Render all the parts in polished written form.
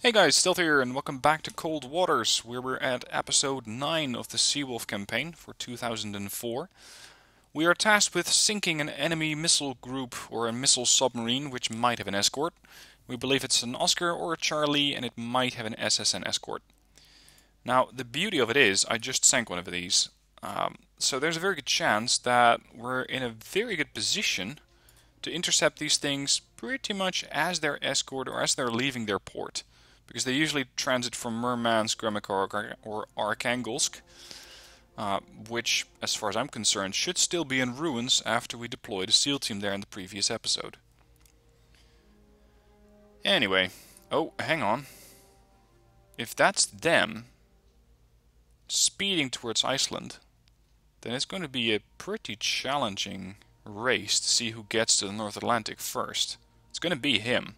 Hey guys, Stealth here, and welcome back to Cold Waters, where we're at episode 9 of the Seawolf campaign for 2004. We are tasked with sinking an enemy missile group or a missile submarine which might have an escort. We believe it's an Oscar or a Charlie, and it might have an SSN escort. Now, the beauty of it is, I just sank one of these, so there's a very good chance that we're in a very good position to intercept these things pretty much as their escort or as they're leaving their port. Because they usually transit from Murmansk, Gremikha, or Arkhangelsk, which, as far as I'm concerned, should still be in ruins after we deployed a SEAL team there in the previous episode. Anyway, oh, hang on. If that's them speeding towards Iceland, then it's going to be a pretty challenging race to see who gets to the North Atlantic first. It's going to be him.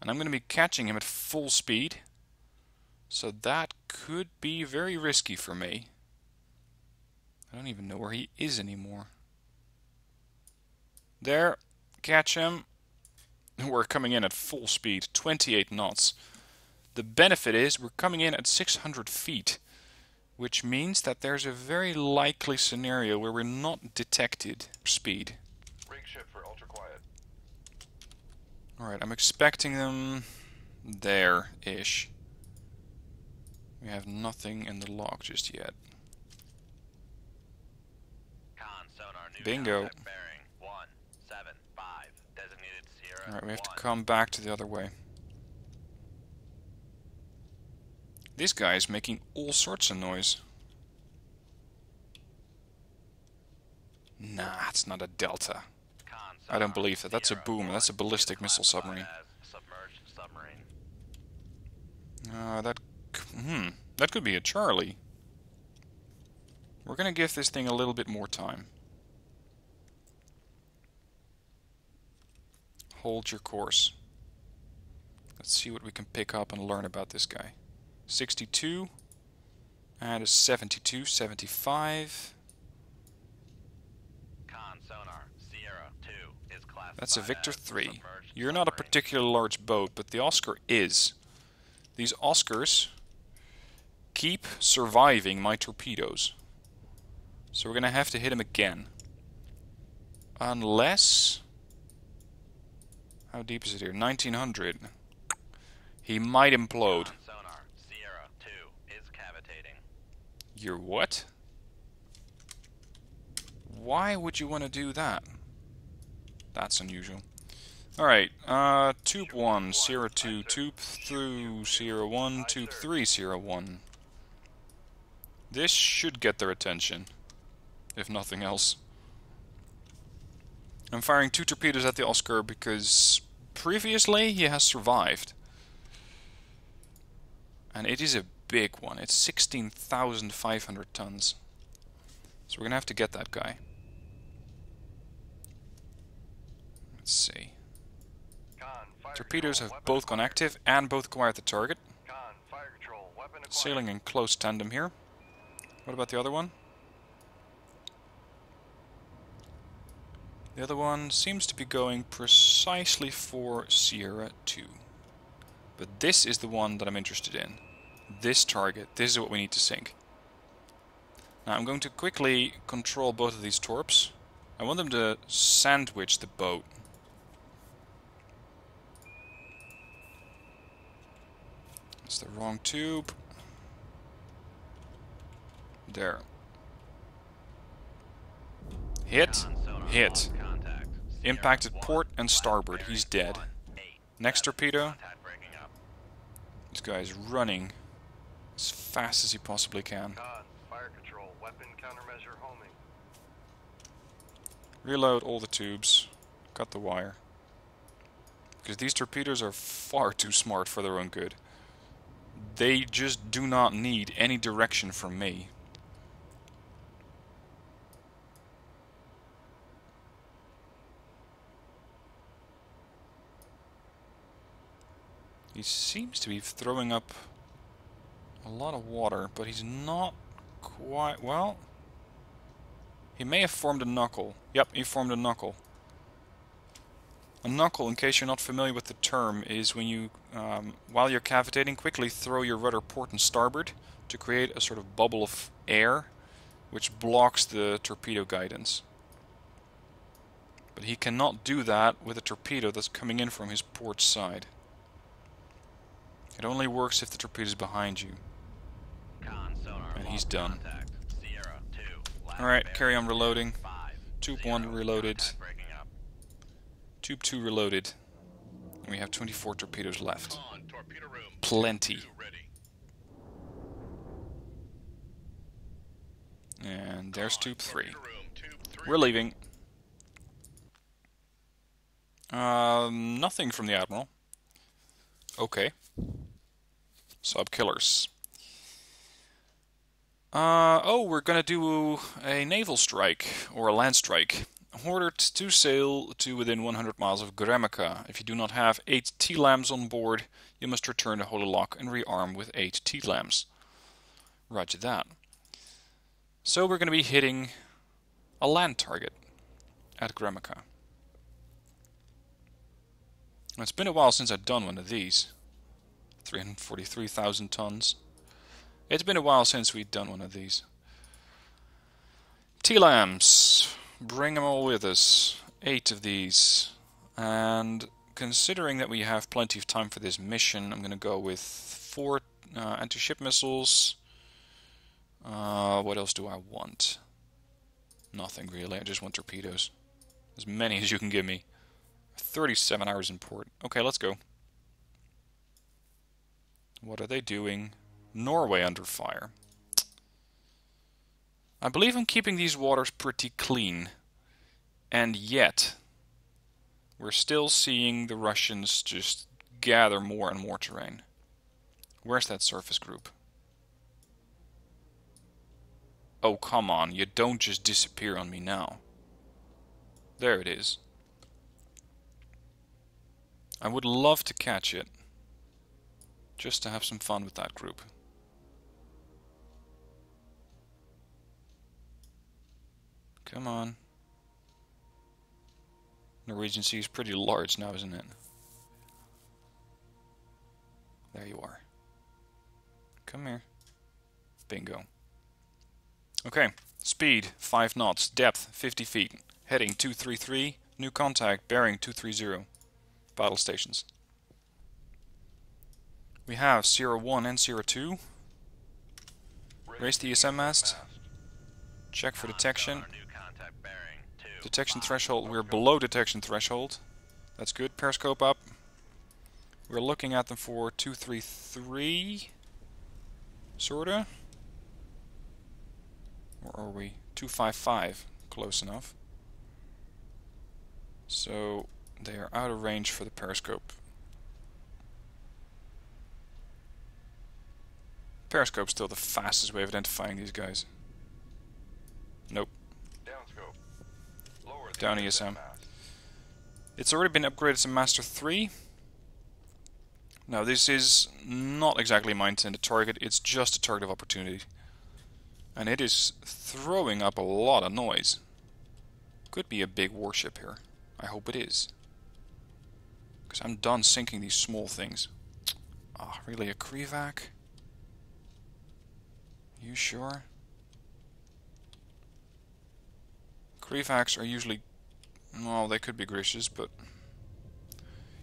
And I'm going to be catching him at full speed, so that could be very risky for me. I don't even know where he is anymore. There, catch him. We're coming in at full speed, 28 knots. The benefit is we're coming in at 600 feet, which means that there's a very likely scenario where we're not detected speed. Alright, I'm expecting them there-ish. We have nothing in the log just yet. Bingo. Alright, we have to come back to the other way. This guy is making all sorts of noise. Nah, it's not a Delta. I don't believe that. That's a boomer. That's a ballistic missile submarine. That could be a Charlie. We're gonna give this thing a little bit more time. Hold your course. Let's see what we can pick up and learn about this guy. 62 and a 72, 75. That's a Victor 3. You're not a particularly large boat, but the Oscar is. These Oscars keep surviving my torpedoes. So we're going to have to hit him again. Unless... How deep is it here? 1900. He might implode. You're what? Why would you want to do that? That's unusual. Alright, tube 1, Sierra 2, tube through Sierra 1, tube 3, Sierra 1. This should get their attention, if nothing else. I'm firing 2 torpedoes at the Oscar because previously he has survived. And it is a big one. It's 16,500 tons. So we're gonna have to get that guy. Let's see. Torpedoes have both gone active and both acquired the target. Sailing in close tandem here. What about the other one? The other one seems to be going precisely for Sierra 2. But this is the one that I'm interested in. This target. This is what we need to sink. Now I'm going to quickly control both of these torps. I want them to sandwich the boat. It's the wrong tube. There. Hit. Hit. Impacted port and starboard. He's dead. Next torpedo. This guy is running as fast as he possibly can. Reload all the tubes. Cut the wire. Because these torpedoes are far too smart for their own good. They just do not need any direction from me. He seems to be throwing up a lot of water, but he's not quite... well... He may have formed a knuckle. Yep, he formed a knuckle. A knuckle, in case you're not familiar with the term, is when you, while you're cavitating, quickly throw your rudder port and starboard to create a sort of bubble of air which blocks the torpedo guidance. But he cannot do that with a torpedo that's coming in from his port side. It only works if the torpedo is behind you. And he's done. Alright, carry on reloading. Tube 1 reloaded. Tube 2 reloaded. And we have 24 torpedoes left. Plenty. And there's Tube 3. We're leaving. Nothing from the Admiral. Okay. Sub-killers. Oh, we're gonna do a naval strike, or a land strike. Ordered to sail to within 100 miles of Gremikha. If you do not have 8 T-lambs on board, you must return to Holy Lock and rearm with 8 T-lambs. Roger that. So we're gonna be hitting a land target at Gremikha. It's been a while since I've done one of these. 343,000 tons. It's been a while since we've done one of these. T-lambs. Bring them all with us. 8 of these. And considering that we have plenty of time for this mission, I'm going to go with 4 anti-ship missiles. What else do I want? Nothing really, I just want torpedoes. As many as you can give me. 37 hours in port. Okay, let's go. What are they doing? Norway under fire. I believe I'm keeping these waters pretty clean. And yet, we're still seeing the Russians just gather more and more terrain. Where's that surface group? Oh, come on, you don't just disappear on me now. There it is. I would love to catch it. Just to have some fun with that group. Come on. Norwegian Sea is pretty large now, isn't it? There you are. Come here. Bingo. Okay, speed 5 knots, depth 50 feet, heading 233, new contact, bearing 230. Battle stations. We have Sierra 1 and Sierra 2. Raise the ESM mast. Check for detection. Detection threshold. We're below detection threshold. That's good. Periscope up. We're looking at them for 233. Sorta. Or are we? 255. Close enough. So they are out of range for the periscope. Periscope's still the fastest way of identifying these guys. Nope. Down ESM. It's already been upgraded to Master 3. Now this is not exactly my intended target, it's just a target of opportunity. And it is throwing up a lot of noise. Could be a big warship here. I hope it is. Because I'm done sinking these small things. Ah, really, a Krivak? You sure? Krivaks are usually... well, they could be Grishes, but...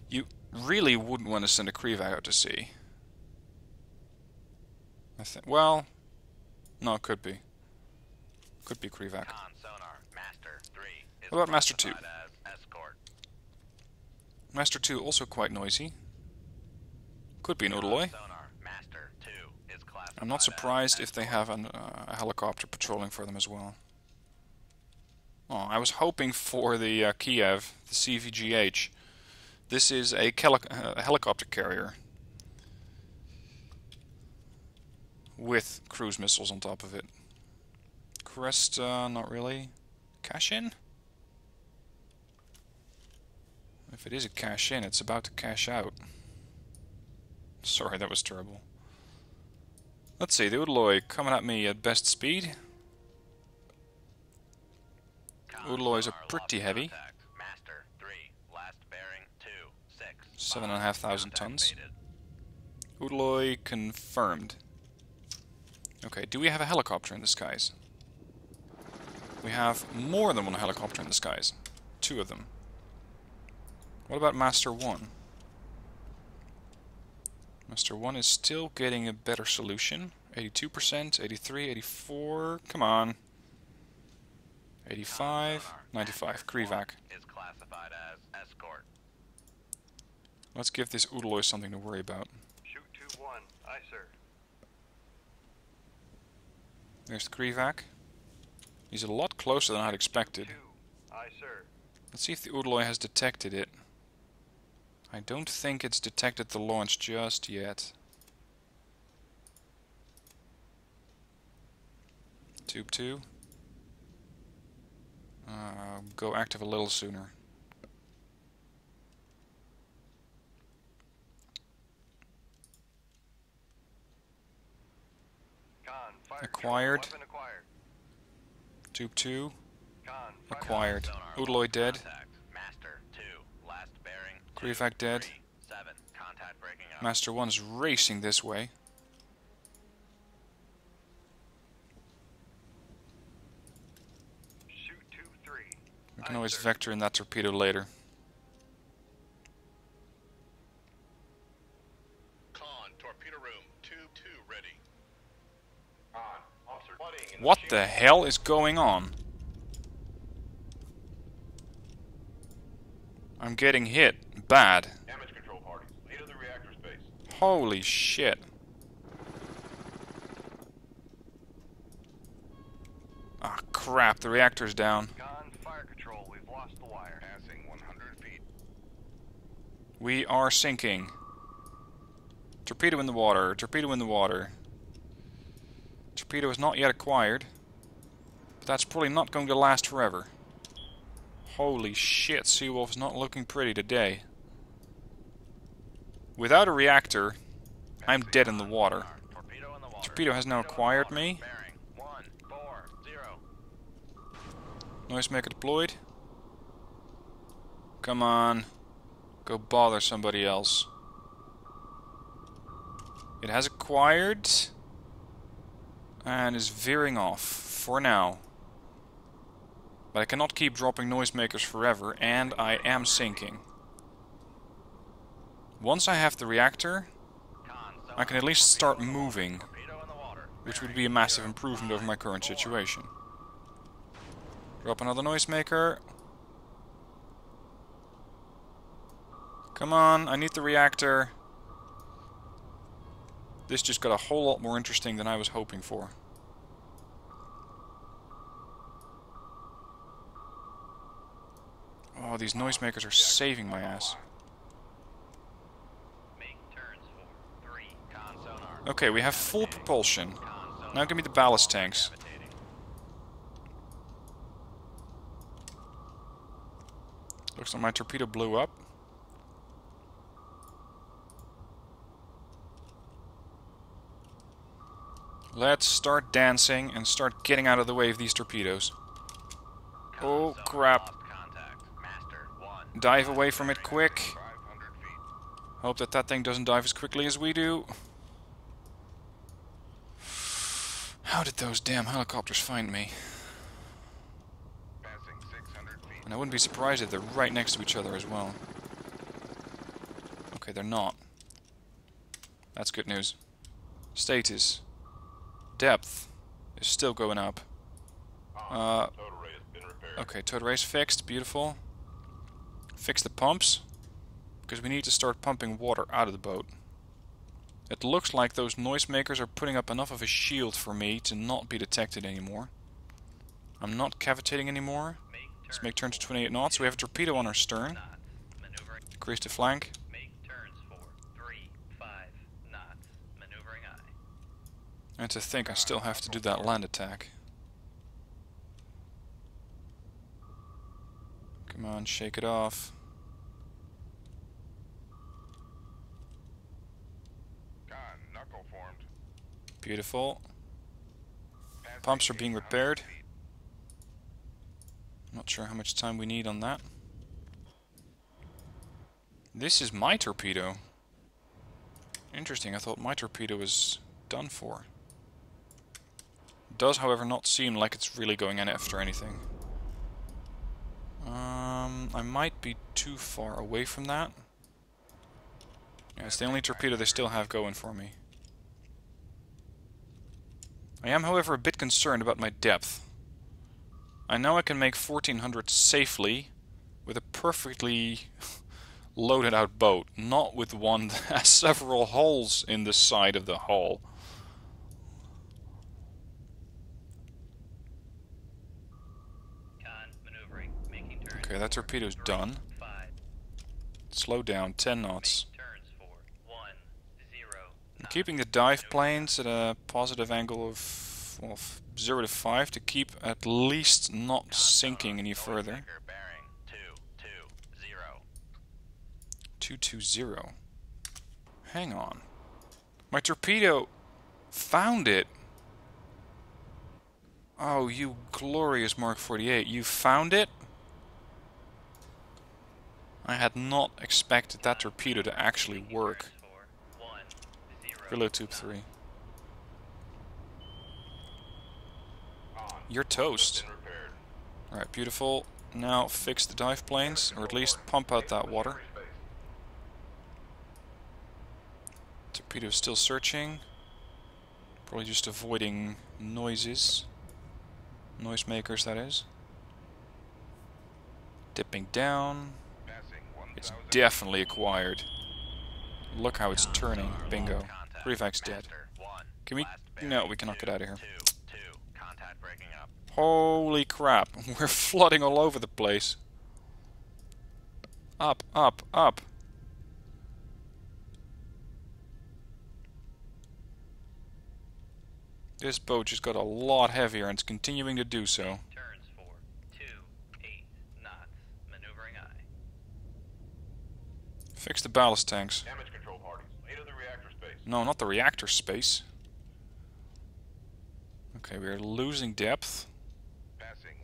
you really wouldn't want to send a Krivak out to sea. I think... well... no, it could be. Could be Krivak. What about Master 2? Master 2 also quite noisy. Could be an Udaloy. I'm not surprised if they have a helicopter patrolling for them as well. Oh, I was hoping for the Kiev, the CVGH. This is a helicopter carrier with cruise missiles on top of it. Crest, not really. Cash in? If it is a cash in, it's about to cash out. Sorry, that was terrible. Let's see, the Udaloy coming at me at best speed. Udaloys are pretty heavy. 7,500 tons. Udaloy confirmed. Okay, do we have a helicopter in the skies? We have more than one helicopter in the skies. 2 of them. What about Master 1? Master 1 is still getting a better solution. 82%, 83, 84, come on. 85, 95, Gremikha. Let's give this Udaloy something to worry about. Shoot 2-1, aye sir. There's the Gremikha. He's a lot closer than I'd expected. 2, aye sir. Let's see if the Udaloy has detected it. I don't think it's detected the launch just yet. Tube 2. Go active a little sooner. Acquired. Tube 2. Acquired. Udaloy dead. Gremikha dead. Master 1 is racing this way. We can always vector in that torpedo later. What the hell is going on? I'm getting hit. Bad. Damage control parties. Lead of the reactor space. Holy shit. Ah, crap. The reactor's down. Gone. Fire control. We've lost the wire. Passing 100 feet. We are sinking. Torpedo in the water. Torpedo in the water. Torpedo is not yet acquired. But that's probably not going to last forever. Holy shit, Seawolf is not looking pretty today. Without a reactor, I'm dead in the water. Torpedo has now acquired me. Noisemaker deployed. Come on. Go bother somebody else. It has acquired. And is veering off. For now. But I cannot keep dropping noisemakers forever, and I am sinking. Once I have the reactor, I can at least start moving, which would be a massive improvement over my current situation. Drop another noisemaker. Come on, I need the reactor. This just got a whole lot more interesting than I was hoping for. Oh, these noisemakers are saving my ass. Okay, we have full propulsion. Now give me the ballast tanks. Looks like my torpedo blew up. Let's start dancing and start getting out of the way of these torpedoes. Oh, crap. Dive away from it quick. Hope that that thing doesn't dive as quickly as we do. How did those damn helicopters find me? And I wouldn't be surprised if they're right next to each other as well. Okay, they're not. That's good news. Status. Depth is still going up. Okay, total race fixed. Beautiful. Fix the pumps, because we need to start pumping water out of the boat. It looks like those noisemakers are putting up enough of a shield for me to not be detected anymore. I'm not cavitating anymore. Let's make turn to 28 knots. We have a torpedo on our stern. Decrease the flank. And to think I still have to do that land attack. Come on, shake it off. Beautiful. Pumps are being repaired. Not sure how much time we need on that. This is my torpedo. Interesting, I thought my torpedo was done for. Does, however, not seem like it's really going in after anything. I might be too far away from that. Yeah, it's the only torpedo they still have going for me. I am, however, a bit concerned about my depth. I know I can make 1400 safely with a perfectly loaded out boat, not with one that has several holes in the side of the hull. Okay, that torpedo's done. Slow down, 10 knots. I'm keeping the dive planes at a positive angle of, well, 0 to 5 to keep at least not sinking any further. 220. Hang on. My torpedo found it. Oh, you glorious Mark 48. You found it? I had not expected that torpedo to actually work. Reload tube 3. You're toast. Alright, beautiful. Now fix the dive planes, or at least pump out that water. Torpedo's still searching. Probably just avoiding noises. Noisemakers, that is. Dipping down. It's definitely acquired. Look how it's turning. Bingo. Revac's dead. Can we... No, we cannot get out of here. Holy crap. We're flooding all over the place. Up, up, up. This boat just got a lot heavier and it's continuing to do so. Fix the ballast tanks. Damage control parties. Later the reactor space. No, not the reactor space. Okay, we're losing depth.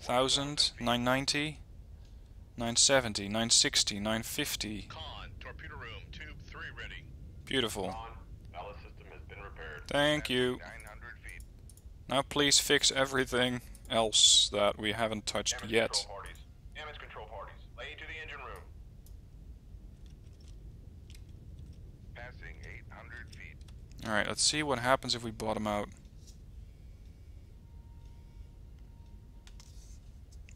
1000, 990, 970, 960, 950. Con, torpedo room, tube 3 ready. Beautiful. Con, ballast system has been repaired. Thank you. 900 feet. Now please fix everything else that we haven't touched Damage yet. control parties. Damage control parties. Lay to the engine room. Passing 800 feet. Alright, let's see what happens if we bottom out.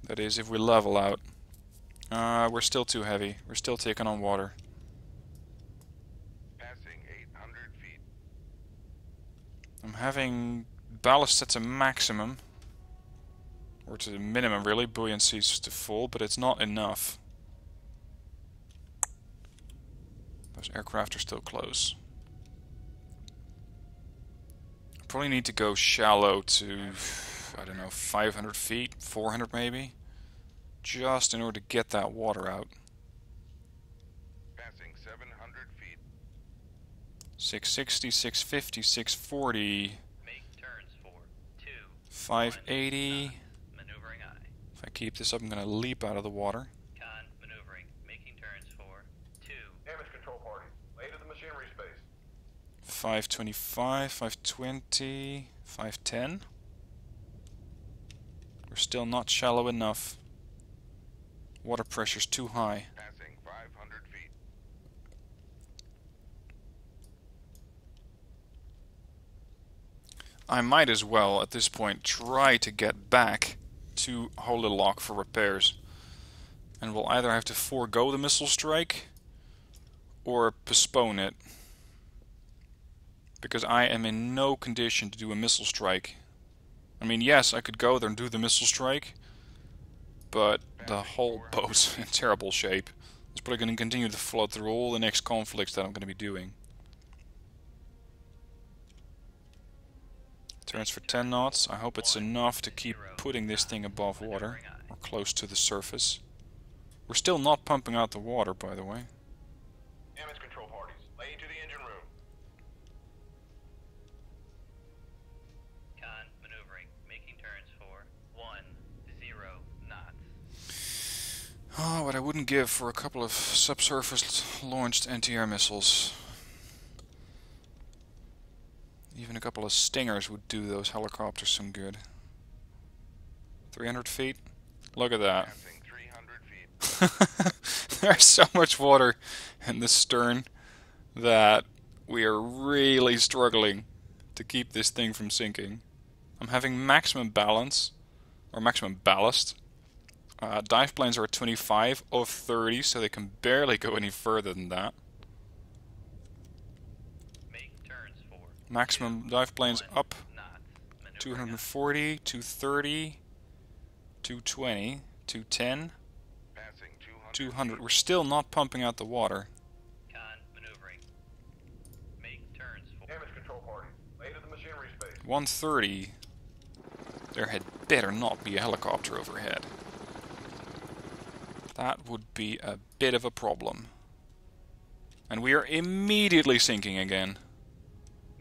That is, if we level out. We're still too heavy. We're still taking on water. Passing 800 feet. I'm having ballast set to maximum. Or to the minimum, really. Buoyancy's to full, but it's not enough. Those aircraft are still close. Probably need to go shallow to, I don't know, 500 feet, 400 maybe, just in order to get that water out. Passing 700 feet. 660, 650, 640, Make turns for 2, 580. maneuvering I. If I keep this up, I'm going to leap out of the water. Con, maneuvering, making turns for 2. Damage control parties. Lay to the machinery space. 525, 520, 510. We're still not shallow enough. Water pressure's too high. Passing 500 feet. I might as well, at this point, try to get back to Holy Lock for repairs. And we'll either have to forego the missile strike or postpone it. Because I am in no condition to do a missile strike. I mean, yes, I could go there and do the missile strike, but the whole boat's in terrible shape. It's probably going to continue to flood through all the next conflicts that I'm going to be doing. Turns for 10 knots. I hope it's enough to keep putting this thing above water, or close to the surface. We're still not pumping out the water, by the way. Damage control parties. Lay to the engine room. Con, maneuvering, making turns for 10 knots. Oh, what I wouldn't give for a couple of subsurface launched anti-air missiles. Even a couple of Stingers would do those helicopters some good. 300 feet? Look at that. Passing 300 feet. There's so much water in the stern that we are really struggling to keep this thing from sinking. I'm having maximum balance, or maximum ballast. Dive planes are at 25 of 30, so they can barely go any further than that. Make turns for Maximum dive planes up knots. Maneuvering 240, 230, 220, 210, Passing 200. 200. We're still not pumping out the water. Con maneuvering. Make turns for Damage control party. Lay to the machinery space. 130. There had better not be a helicopter overhead. That would be a bit of a problem. And we are immediately sinking again.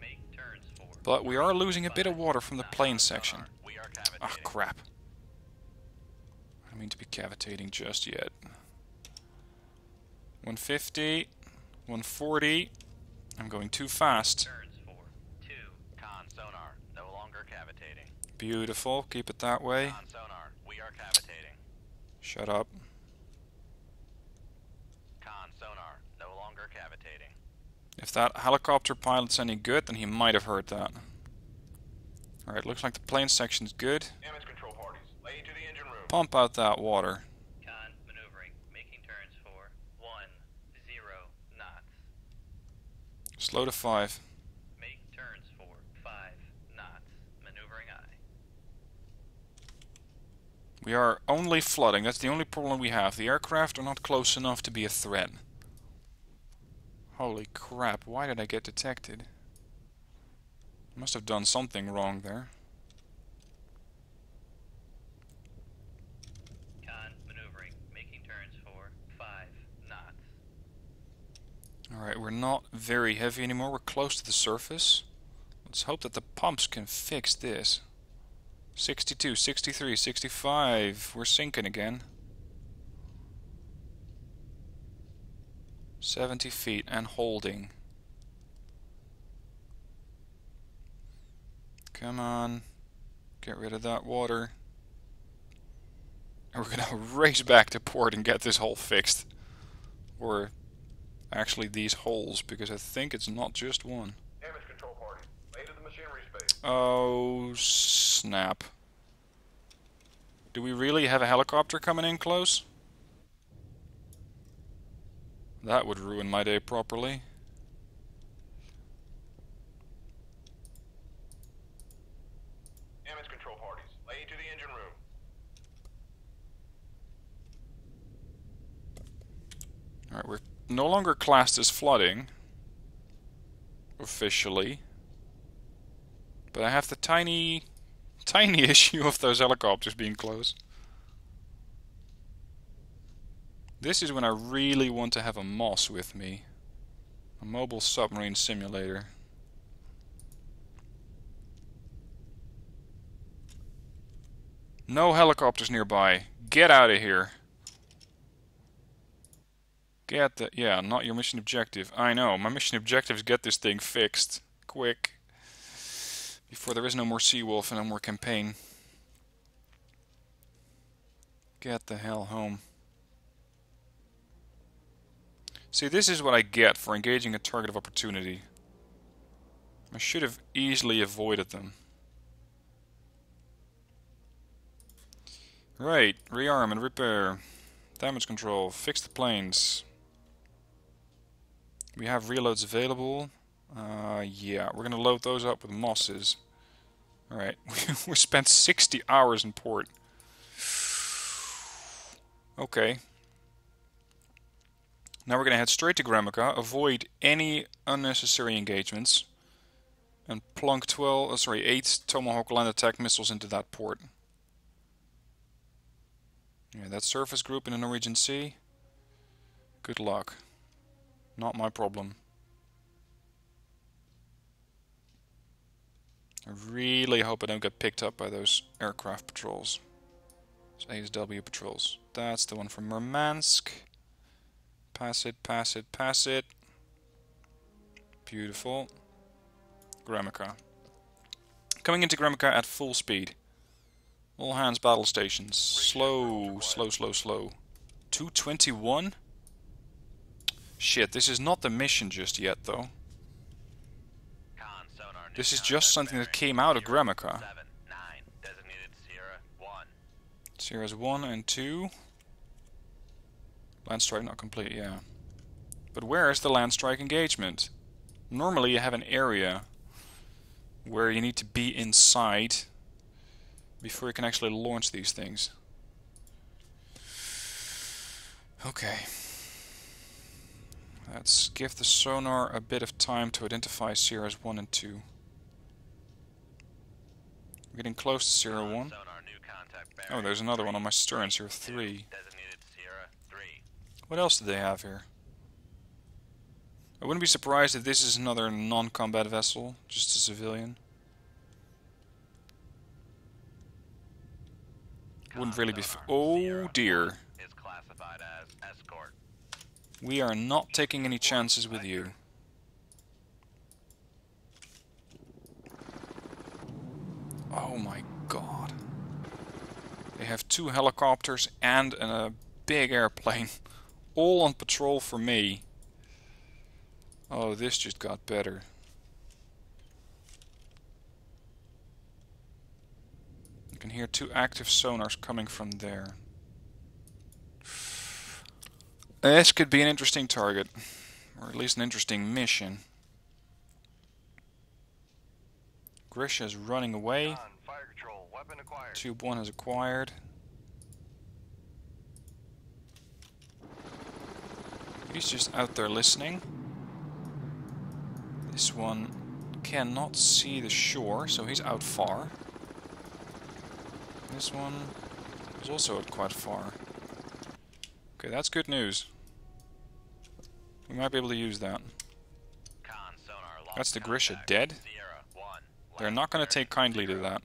make turns for But we are losing a bit of water from the plane section. We are Ah, cavitating. crap. I don't mean to be cavitating just yet. 150, 140. I'm going too fast. Turns for 2. Con sonar, no longer cavitating. Beautiful. Keep it that way. Con sonar, we are cavitating. Shut up. Con sonar, no longer cavitating. If that helicopter pilot's any good, then he might have heard that. Alright, looks like the plane section's good. Damage control parties. Lay to the engine room. Pump out that water. Con maneuvering. Making turns for 10 knots. Slow to 5. Make turns for 5 knots. Maneuvering I. We are only flooding. That's the only problem we have. The aircraft are not close enough to be a threat. Holy crap, why did I get detected? Must have done something wrong there. Con maneuvering. Making turns for 5 knots. Alright, we're not very heavy anymore. We're close to the surface. Let's hope that the pumps can fix this. 62, 63, 65. We're sinking again. 70 feet and holding. Come on. Get rid of that water. And we're gonna race back to port and get this hole fixed. Or actually these holes, because I think it's not just one. Damage control parties. Lay to the machinery space. Oh, snap. Do we really have a helicopter coming in close? That would ruin my day properly. Damage control parties. Lay to the engine room. Alright, we're no longer classed as flooding. Officially. But I have the tiny issue of those helicopters being close. This is when I really want to have a MOS with me. A mobile submarine simulator. No helicopters nearby. Get out of here. Get the... Yeah, not your mission objective. I know. My mission objective is get this thing fixed. Quick. Before there is no more Seawolf and no more campaign. Get the hell home. See, this is what I get for engaging a target of opportunity. I should have easily avoided them. Right, rearm and repair. Damage control, fix the planes. We have reloads available. Yeah, we're gonna load those up with mosses. Alright, we spent 60 hours in port. Okay. Now we're gonna head straight to Gremikha, avoid any unnecessary engagements, and plunk 8 Tomahawk land attack missiles into that port. Yeah, that surface group in the Norwegian Sea. Good luck. Not my problem. I really hope I don't get picked up by those aircraft patrols. ASW patrols. That's the one from Murmansk. Pass it, pass it, pass it. Beautiful. Gremikha. Coming into Gremikha at full speed. All hands battle stations. Slow, slow, slow, slow. 221? Shit, this is not the mission just yet, though. This is just something that came out of Gremikha. Sierra's 1 and 2. Land strike not complete, yeah. But where is the land strike engagement? Normally you have an area where you need to be inside before you can actually launch these things. Okay. Let's give the sonar a bit of time to identify Sierra's 1 and 2. We're getting close to Sierra 1. Oh, there's another one on my stern, Sierra 3. What else do they have here? I wouldn't be surprised if this is another non-combat vessel, just a civilian. Wouldn't really be... Oh dear. We are not taking any chances with you. Oh my god. They have 2 helicopters and a big airplane. All on patrol for me. Oh, this just got better. You can hear 2 active sonars coming from there. This could be an interesting target. Or at least an interesting mission. Grisha is running away. Fire control, weapon acquired. Tube 1 is acquired. He's just out there listening. This one cannot see the shore, so he's out far. This one is also out quite far. Okay, that's good news. We might be able to use that. That's the Grisha dead. They're not going to take kindly to that.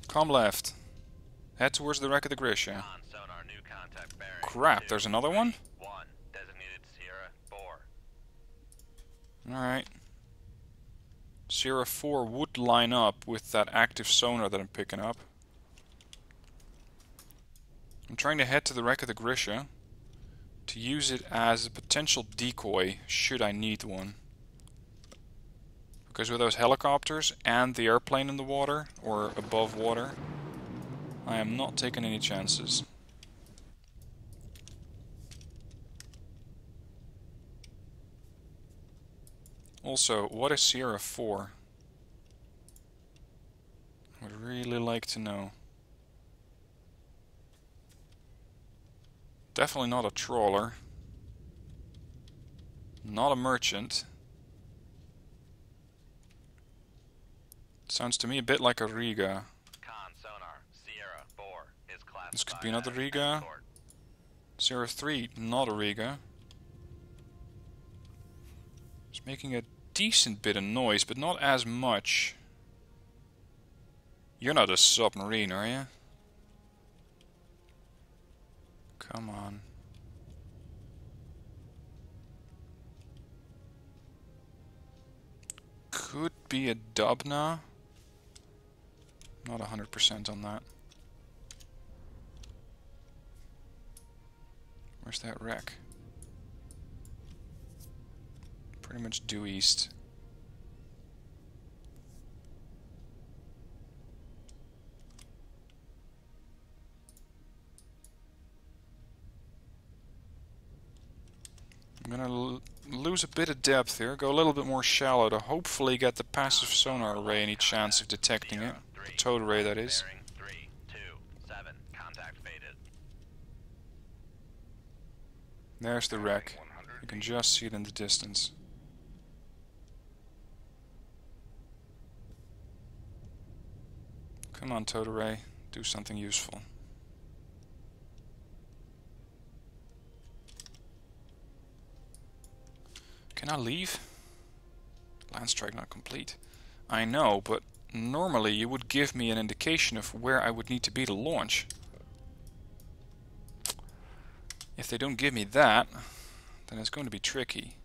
Come left. Head towards the wreck of the Grisha. Crap, there's another one? Alright. Sierra 4 would line up with that active sonar that I'm picking up. I'm trying to head to the wreck of the Grisha to use it as a potential decoy should I need one. Because with those helicopters and the airplane in the water, or above water, I am not taking any chances. Also, what is Sierra 4? I would really like to know. Definitely not a trawler. Not a merchant. Sounds to me a bit like a Riga. This could be another Riga. Sierra 3, not a Riga. It's making a decent bit of noise, but not as much. You're not a submarine, are you? Come on. Could be a Dubna. Not 100% on that. Where's that wreck? Pretty much due east. I'm gonna lose a bit of depth here, go a little bit more shallow to hopefully get the passive sonar array any chance of detecting it. The towed array, that is. There's the wreck. You can just see it in the distance. Come on, towed array, do something useful. Can I leave? Land strike not complete. I know, but normally you would give me an indication of where I would need to be to launch. If they don't give me that, then it's going to be tricky.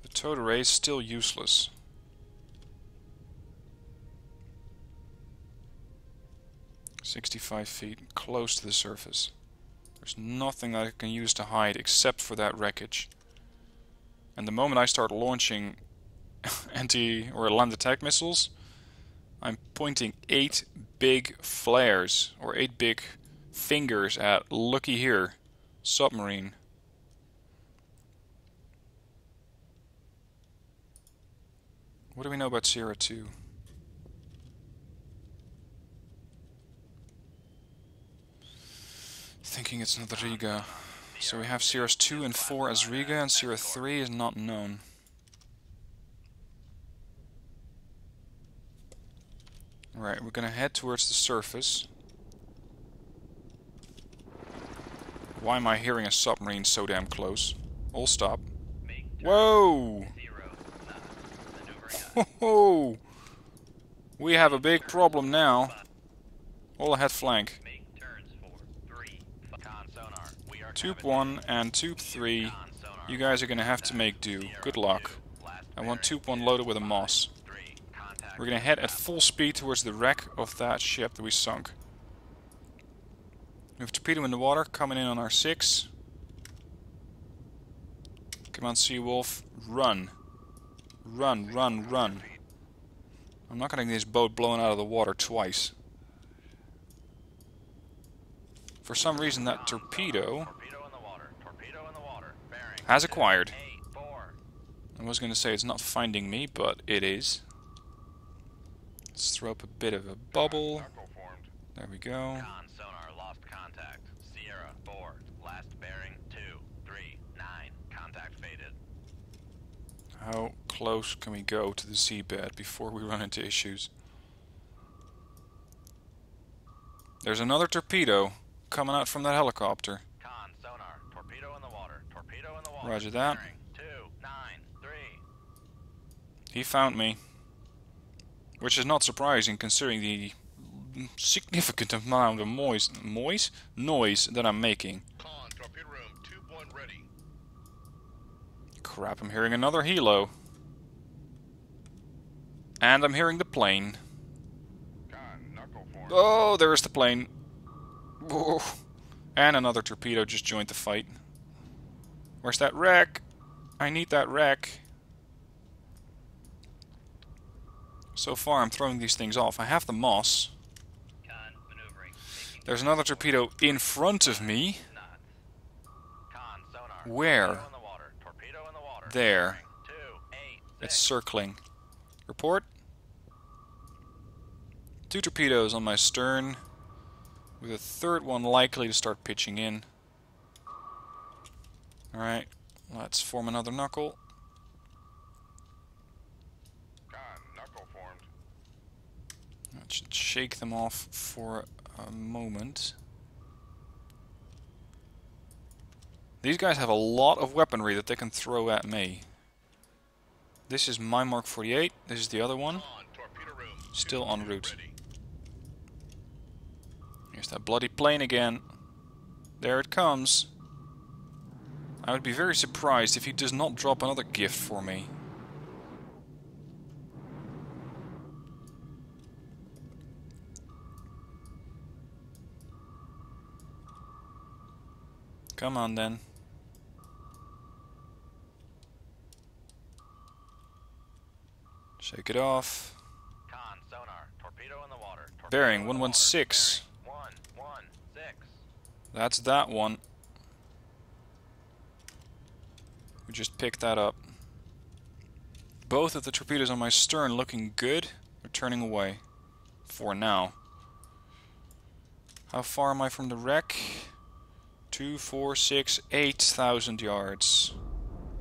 The towed array is still useless. "65 feet, close to the surface. There's nothing that I can use to hide except for that wreckage. And the moment I start launching anti- or land attack missiles, I'm pointing 8 big flares, or 8 big fingers at looky here, submarine. What do we know about Sierra 2? Thinking it's not Riga. So we have Sierras 2 and 4 as Riga, and Sierra 3 is not known. Right, we're gonna head towards the surface. Why am I hearing a submarine so damn close? All stop. Whoa! 0 knots. Maneuvering Ho ho! We have a big problem now. All ahead flank. Make turns for 3. Con sonar. We are Tube cavitating. 1 and Tube 3. Con sonar. You guys are gonna have to make do. Good luck. Last I want bearing Tube 1 loaded with a Moss. 3. Contact. We're gonna head at full speed towards the wreck of that ship that we sunk. We have torpedo in the water, coming in on our 6. Come on, Seawolf. Run. Run, run, run. I'm not gonna get this boat blown out of the water twice. For some reason that torpedo Torpedo in the water. Torpedo in the water. Bearing. has acquired. 8-4. I was gonna say it's not finding me, but it is. Let's throw up a bit of a bubble. Knuckle formed. There we go. Con sonar lost contact. Sierra 4. Last bearing 2, 3, 9. Contact faded. How close can we go to the seabed before we run into issues? There's another torpedo coming out from that helicopter. Con sonar. Torpedo in the water. Torpedo in the water. Roger that. Bearing 2, 9, 3. He found me. Which is not surprising considering the significant amount of noise that I'm making. Con, torpedo room, tube 1 ready. Crap, I'm hearing another helo. And I'm hearing the plane. Con, knuckle formed. Oh, there's the plane. Whoa. And another torpedo just joined the fight. Where's that wreck? I need that wreck. So far I'm throwing these things off. I have the Moss. Con maneuvering. Making There's another torpedo in front of me. knots. Con sonar. Where? Torpedo in the water. Torpedo in the water. There. Bearing 2, 8, 6. It's circling. Report. 2 torpedoes on my stern, with a third one likely to start pitching in. Alright, let's form another knuckle. Con, knuckle formed. That should shake them off for a moment. These guys have a lot of weaponry that they can throw at me. This is my Mark 48, this is the other one. Con, torpedo room. Still tube en 2 route. ready. Here's that bloody plane again. There it comes. I would be very surprised if he does not drop another gift for me. Come on then. Shake it off. Con sonar. Torpedo in the water. Torpedo Bearing in the water. 116. Bearing 116. That's that one. We just picked that up. Both of the torpedoes on my stern looking good. They're turning away. For now. How far am I from the wreck? 2, 4, 6, 8,000 yards.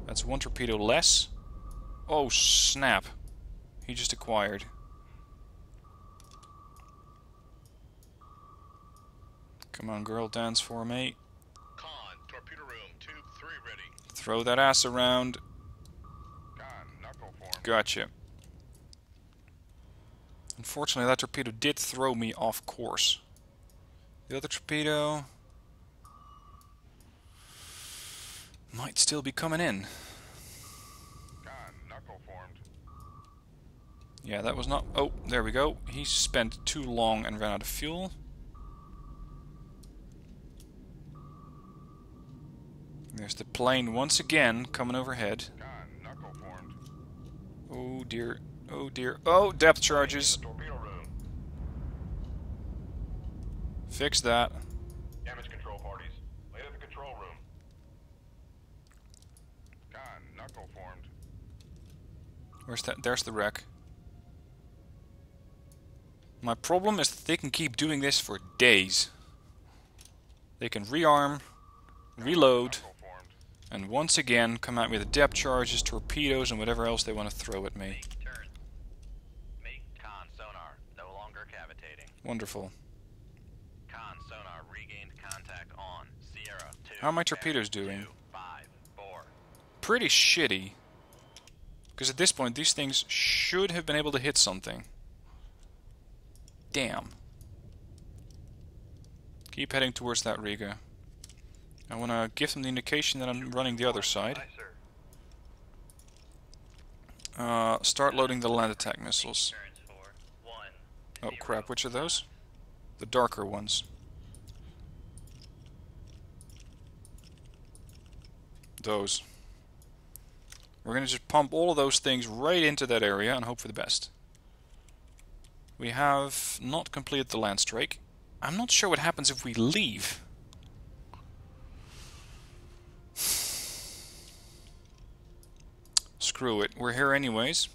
That's one torpedo less. Oh snap. He just acquired. Come on girl, dance for me. Con, torpedo room, tube 3 ready. Throw that ass around. Con, knuckle Gotcha. Unfortunately, that torpedo did throw me off course. The other torpedo might still be coming in. Con, knuckle formed. Yeah, that was not... Oh, there we go. He spent too long and ran out of fuel. There's the plane once again coming overhead. Con, knuckle formed. Oh dear. Oh dear. Oh, depth charges. Torpedo room. Fix that. Damage control parties. Laid at the control room. Con, knuckle formed. Where's that? There's the wreck. My problem is that they can keep doing this for days. They can rearm, reload, Knuckle formed. and once again come at me with depth charges, torpedoes, and whatever else they want to throw at me. Make turn. Make con sonar no longer cavitating. Wonderful. Con sonar regained contact on Sierra 2. How are my torpedoes doing? 2, 5, 4. Pretty shitty. Because at this point, these things should have been able to hit something. Damn. Keep heading towards that Riga. I want to give them the indication that I'm running the other side. Aye, sir. Start loading the land attack missiles. Turns for 1, Oh 0. crap, which are those? The darker ones. Those. We're going to just pump all of those things right into that area and hope for the best. We have not completed the land strike. I'm not sure what happens if we leave. Screw it, we're here anyways.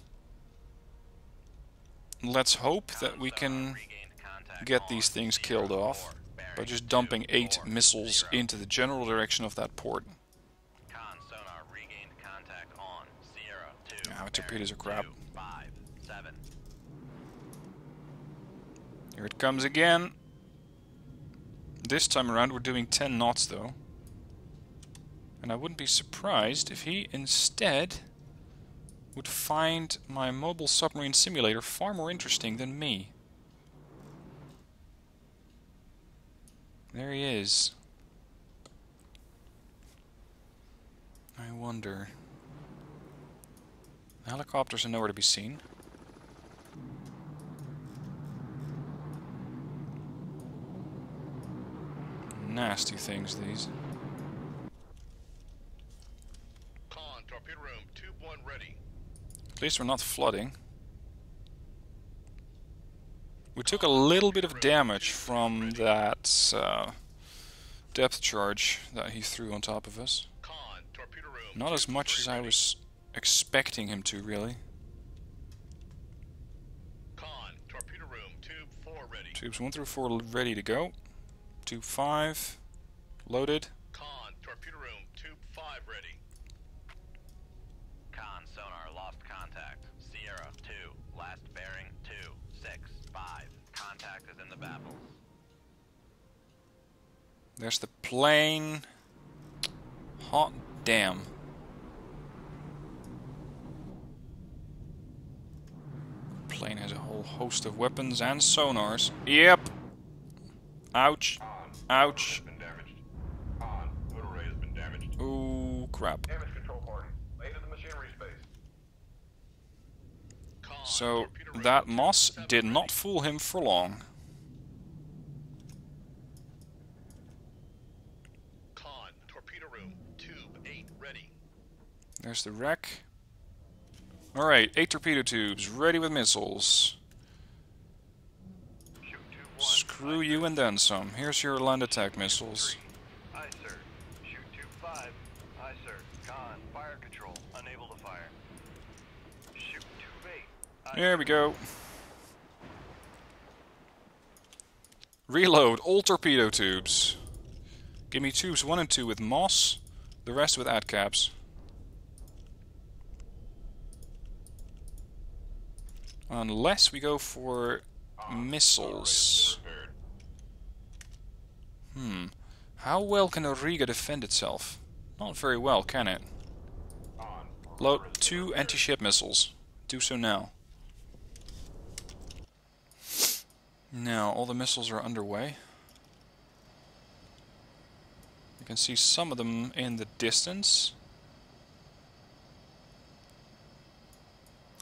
Let's hope that we can get these things killed off by just dumping 8 missiles into the general direction of that port. Con sonar regained contact on Sierra 2. Ah, torpedoes are crap. 2, 5, 7. Here it comes again. This time around we're doing 10 knots though. And I wouldn't be surprised if he instead would find my mobile submarine simulator far more interesting than me. There he is. I wonder. The helicopters are nowhere to be seen. Nasty things, these. Con, torpedo room. Tube 1 ready. At least we're not flooding. We took a little bit of damage from that depth charge that he threw on top of us. Con, torpedo room. Not as Tube much 3 as I ready. was expecting him to, really. Con, torpedo room. Tube 4 ready. Tubes 1 through 4 ready to go. Tube 5 loaded. Con, torpedo room. Tube 5 ready. Con sonar lost contact. Sierra 2. Last bearing 2, 6, 5. Contact is in the baffles. There's the plane. Hot damn. Plane has a whole host of weapons and sonars. Yep. Ouch. Ouch. Been damaged. Con, hood array has been damaged. Ooh, crap. Damage control party. Laid at the machinery space. Con, So, torpedo room. that Tube Moss 7 did ready. not fool him for long. Con, torpedo room. Tube 8 ready. There's the wreck. Alright, 8 torpedo tubes, ready with missiles. Shoot 2, 1. Screw you and then some. Here's your land attack missiles. Aye, sir. Shoot 2, 5. Aye, sir. Con, fire control. Unable to fire. Shoot 2, 8. Aye, There we sir. go. Reload all torpedo tubes. Give me tubes 1 and 2 with Moss, the rest with AdCaps. Unless we go for missiles. Prepared. How well can a Riga defend itself? Not very well, can it? On. Load 2 anti-ship missiles. Do so now. Now, all the missiles are underway. You can see some of them in the distance.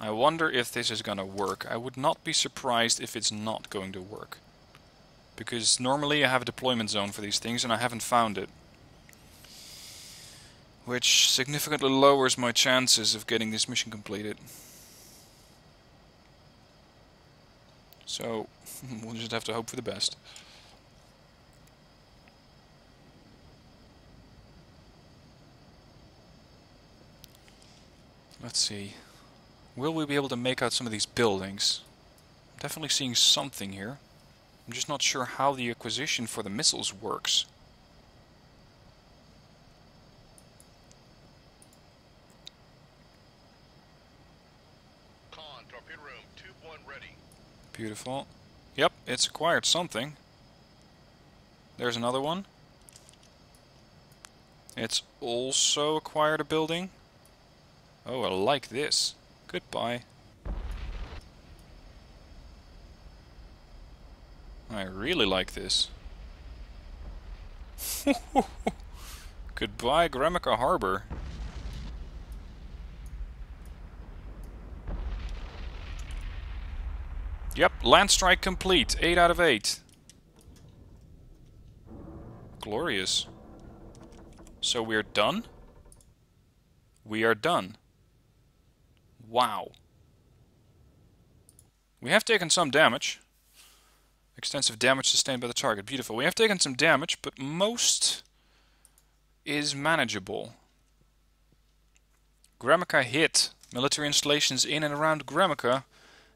I wonder if this is gonna work. I would not be surprised if it's not going to work. Because normally I have a deployment zone for these things and I haven't found it. Which significantly lowers my chances of getting this mission completed. So, we'll just have to hope for the best. Let's see. Will we be able to make out some of these buildings? I'm definitely seeing something here. I'm just not sure how the acquisition for the missiles works. Con, torpedo room, tube 1 ready. Beautiful. Yep, it's acquired something. There's another one. It's also acquired a building. Oh, I like this. Goodbye. I really like this. Goodbye, Gremikha Harbor. Yep, land strike complete. 8 out of 8. Glorious. So we're done? We are done. Wow. We have taken some damage. Extensive damage sustained by the target. Beautiful. We have taken some damage, but most is manageable. Gremikha hit. Military installations in and around Gremikha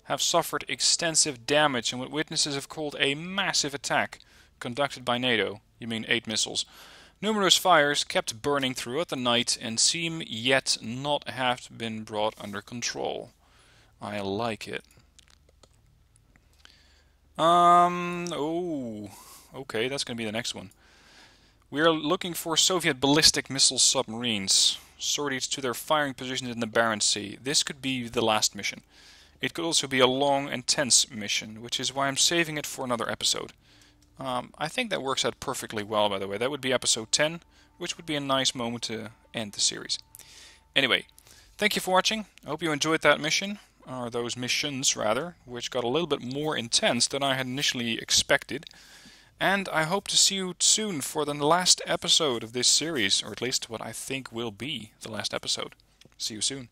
have suffered extensive damage and what witnesses have called a massive attack conducted by NATO. You mean 8 missiles. Numerous fires kept burning throughout the night and seem yet not have been brought under control. I like it. Oh, okay, that's going to be the next one. We are looking for Soviet ballistic missile submarines, sorties to their firing positions in the Barents Sea. This could be the last mission. It could also be a long and tense mission, which is why I'm saving it for another episode. I think that works out perfectly well, by the way. That would be episode 10, which would be a nice moment to end the series. Anyway, thank you for watching. I hope you enjoyed that mission. Or those missions, rather, which got a little bit more intense than I had initially expected. And I hope to see you soon for the last episode of this series, or at least what I think will be the last episode. See you soon.